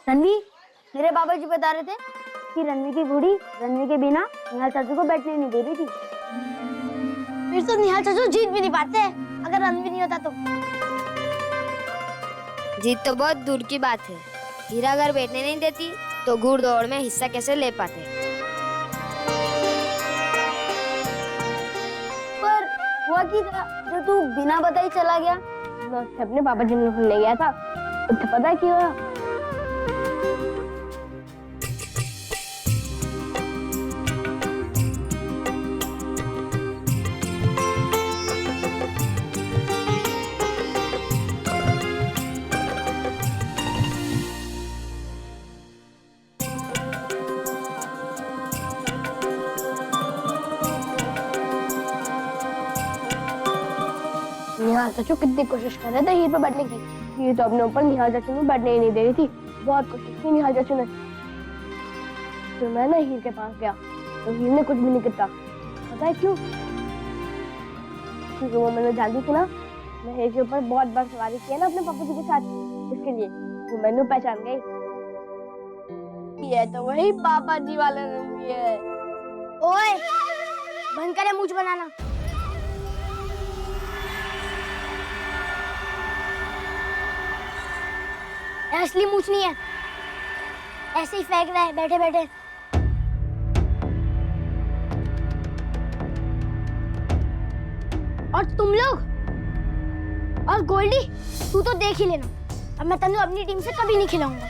रणवी, मेरे बाबा जी बता रहे थे कि रणवी की घोड़ी रणवी के बिना निहाल चाचू को बैठने नहीं दे रही थी। फिर तो निहाल चाचू जीत भी नहीं पाते अगर रणवी नहीं होता तो। जीत तो बहुत दूर की बात है। हीरा अगर बैठने नहीं देती तो घुड़दौड़ में हिस्सा कैसे ले पाते। पर हुआ कि जो तू बिना बताए चला गया। मैं अपने पापा जी को ले गया था, तो पता है क्यों हुआ? निहाल चाचू कितनी कोशिश कर रहे थे हीर पे बैठने की। ये तो अपने ऊपर निहाल चाचू में बैठने ही नहीं दे रही थी। बहुत कोशिश की निहाल चाचू ने। फिर मैं ना हीर के पास गया तो हीर ने कुछ भी नहीं किया। पता है क्यों? क्योंकि वो मैंने जानती थी ना, मैं हीर के ऊपर बहुत बार सवारी की है ना अपने पापा जी के साथ, इसके लिए वो मैंने पहचान गई। ये तो वही पापा जी वाला रणवी है। ओए, बंद करे मूंछ बनाना। असली मूछ नहीं है, ऐसे ही फेंक रहा है बैठे बैठे। और तुम लोग और गोल्डी, तू तो देख ही लेना, अब मैं तन्नू अपनी टीम से कभी नहीं खिलाऊंगा।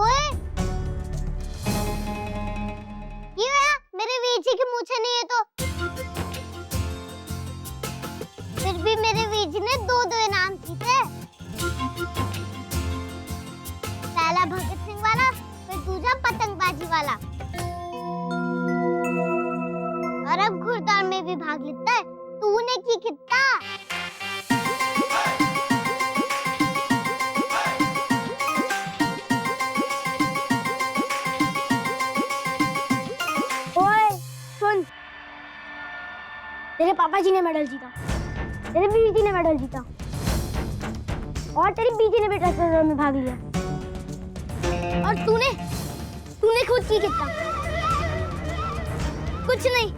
ओए, ये मेरे वीर जी की मूछें नहीं है तो फिर भी मेरे वीर जी ने 2-2 इनाम जीते। पहला भगत सिंह वाला, फिर दूसरा पतंगबाजी वाला, और अब घुड़दौड़ में भी भाग लेता है। तूने की कितना? ओए सुन, तेरे पापा जी ने मेडल जीता, तेरे बीजी ने मेडल जीता, और तेरी बीजी ने भी ट्रैक्टर में भाग लिया, और तूने खुद की कितना? कुछ नहीं।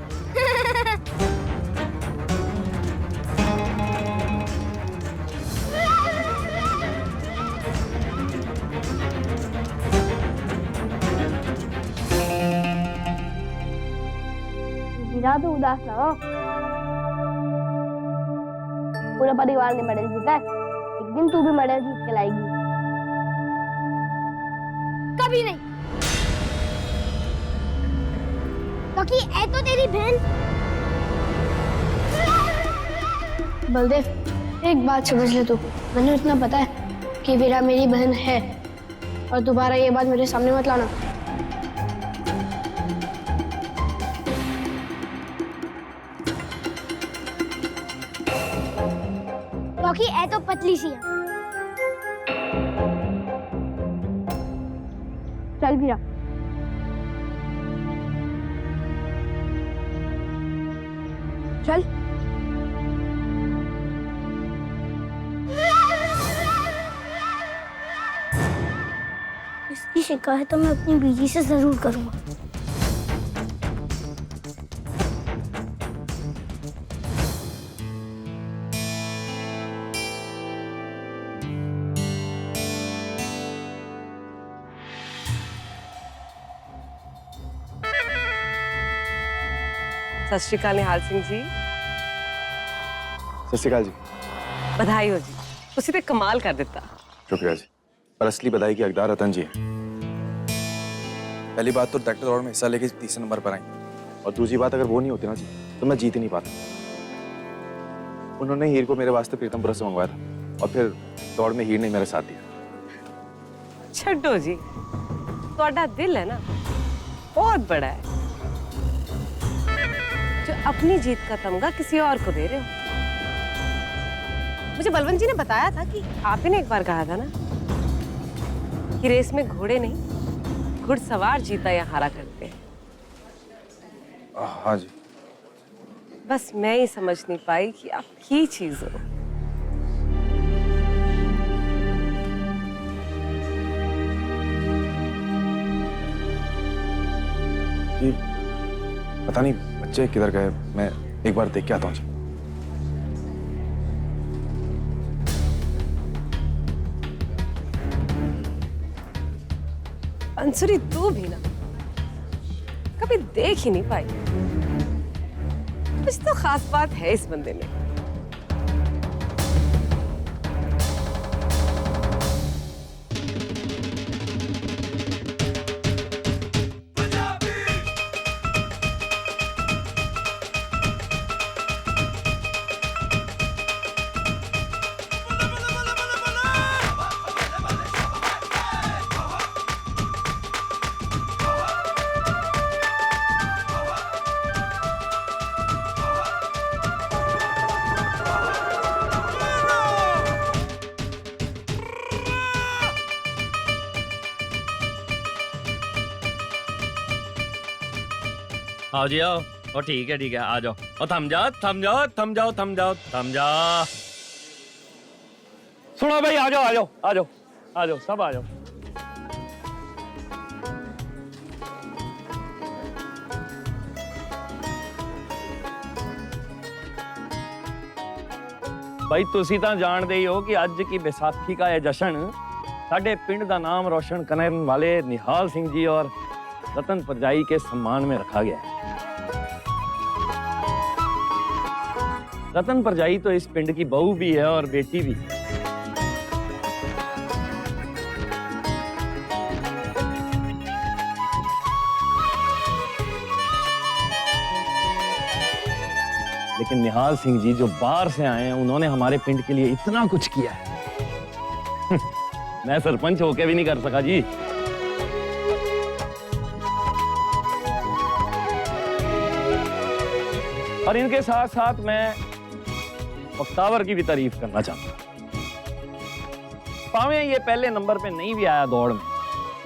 हीरा तो उदास ना हो, पूरा परिवार ने मेडल जीता है, एक दिन तू भी मेडल जीत के लाएगी। कभी नहीं, क्योंकि ऐ तो तेरी बहन। बलदेव, एक बात समझ ले तू, मैंने इतना पता है कि वीरा मेरी बहन है, और दोबारा ये बात मेरे सामने मत लाना। क्योंकि ऐ तो पतली सी है। चल वीरा, चल। इसकी शिकायत तो मैं अपनी बीजी से जरूर करूंगा। सत श्री अकाल निहाल सिंह जी। सत श्री अकाल जी। बधाई हो जी, तुसी ते कमाल कर दिता। शुक्रिया जी, पर असली बधाई की हकदार रतन जी है। पहली बात तो ट्रैक्टर दौड़ में हिस्सा लेके तीसरे नंबर पर आई, और दूसरी बात अगर वो नहीं होती ना जी तो मैं जीत ही नहीं पाता। उन्होंने हीर को मेरे वास्ते प्रीतमपुरा से मंगवाया था, और फिर दौड़ में हीर ने मेरा साथ दिया। छड्डो जी, ਤੁਹਾਡਾ दिल है ना बहुत बड़ा है, जो अपनी जीत का तमगा किसी और को दे रहे हो। मुझे बलवंत जी ने बताया था कि आप ही ने एक बार कहा था ना कि रेस में घोड़े नहीं घुड़सवार जीता या हारा करते हैं। हाँ जी। बस मैं ही समझ नहीं पाई कि आप की चीज हो। जी पता नहीं बच्चे किधर गए, मैं एक बार देख के आता हूँ जी। अंसुरी तू भी ना कभी देख ही नहीं पाई। कुछ तो खास बात है इस बंदे में। आओ जी आओ। और ठीक है आ जाओ। और थम जाओ थम जाओ थम जाओ थम जाओ थम जाओ। सुनो भाई, आ जाओ आ जाओ आ जाओ आ जाओ, सब आ जाओ। भाई तुसी ਤਾਂ ਜਾਣਦੇ ਹੀ ਹੋ ਕਿ ਅੱਜ ਕੀ ਵਿਸਾਖੀ का ਇਹ ਜਸ਼ਨ ਸਾਡੇ ਪਿੰਡ ਦਾ ਨਾਮ रोशन करने वाले निहाल सिंह जी और रतन परजाई के सम्मान में रखा गया है। रतन परजाई तो इस पिंड की बहू भी है और बेटी भी। लेकिन निहाल सिंह जी जो बाहर से आए हैं, उन्होंने हमारे पिंड के लिए इतना कुछ किया है। मैं सरपंच होके भी नहीं कर सका जी। और इनके साथ साथ मैं बख्तावर की भी तारीफ करना चाहता हूं। पावे ये पहले नंबर पे नहीं भी आया दौड़ में,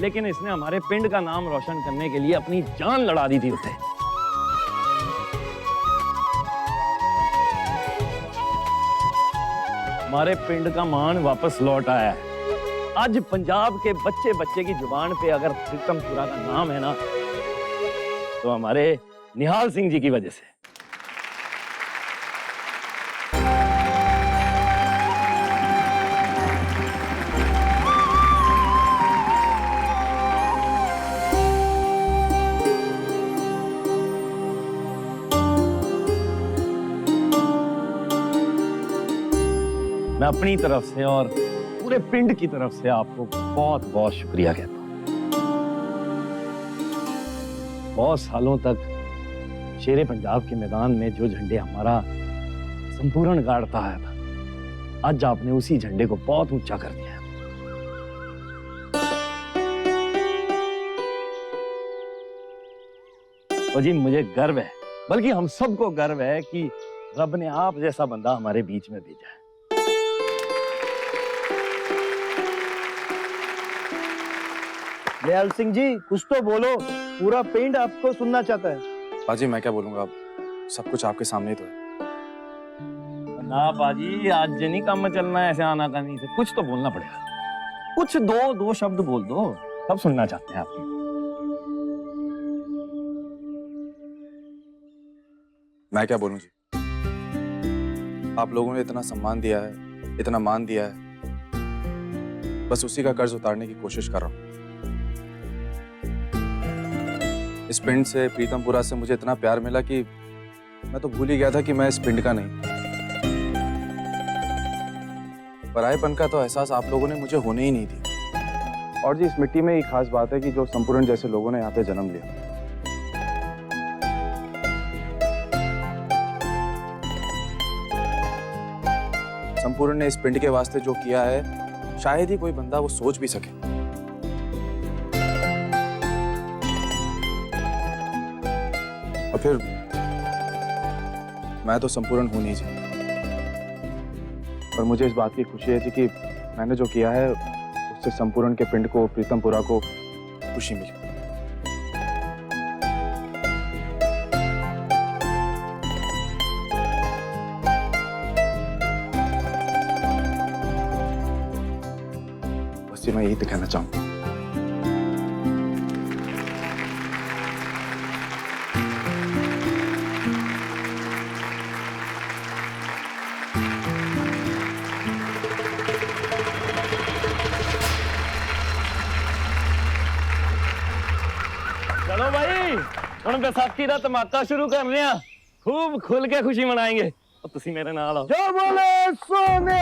लेकिन इसने हमारे पिंड का नाम रोशन करने के लिए अपनी जान लड़ा दी थी उसे। हमारे पिंड का मान वापस लौट आया है। आज पंजाब के बच्चे बच्चे की जुबान पे अगर प्रीतमपुरा का नाम है ना, तो हमारे निहाल सिंह जी की वजह से। मैं अपनी तरफ से और पूरे पिंड की तरफ से आपको बहुत बहुत शुक्रिया कहता हूं। बहुत सालों तक शेरे पंजाब के मैदान में जो झंडे हमारा संपूर्ण गाड़ता आया था, आज आपने उसी झंडे को बहुत ऊंचा कर दिया। और जी मुझे गर्व है, बल्कि हम सबको गर्व है कि रब ने आप जैसा बंदा हमारे बीच में भेजा है। दयाल सिंह जी कुछ तो बोलो, पूरा पिंड आपको सुनना चाहता है। बाजी मैं क्या बोलूंगा, अब सब कुछ आपके सामने ही तो है। ना बाजी आज नहीं काम चलना है ऐसे आना करनी से, कुछ तो बोलना पड़ेगा। कुछ दो शब्द बोल दो, सब सुनना चाहते हैं आपकी। मैं क्या बोलूं जी, आप लोगों ने इतना सम्मान दिया है, इतना मान दिया है, बस उसी का कर्ज उतारने की कोशिश कर रहा हूं। इस पिंड से, प्रीतमपुरा से मुझे इतना प्यार मिला कि मैं तो भूल ही गया था कि मैं इस पिंड का नहीं। परायेपन का तो एहसास आप लोगों ने मुझे होने ही नहीं दी। और जी इस मिट्टी में एक खास बात है कि जो संपूर्ण जैसे लोगों ने यहाँ पे जन्म लिया। संपूर्ण ने इस पिंड के वास्ते जो किया है, शायद ही कोई बंदा वो सोच भी सके। और फिर मैं तो संपूर्ण हूं नहीं जी, पर मुझे इस बात की खुशी है जी कि मैंने जो किया है उससे संपूर्ण के पिंड को, प्रीतमपुरा को खुशी मिली। बस ये मैं यही तो कहना चाहूंगा। ਵਿਸਾਖੀ ਦਾ ਧਮਾਕਾ ਸ਼ੁਰੂ ਕਰ ਰਹੇ ਹਾਂ खूब खुल के खुशी मनाएंगे और तुसी मेरे नाल आओ जो बोले सोने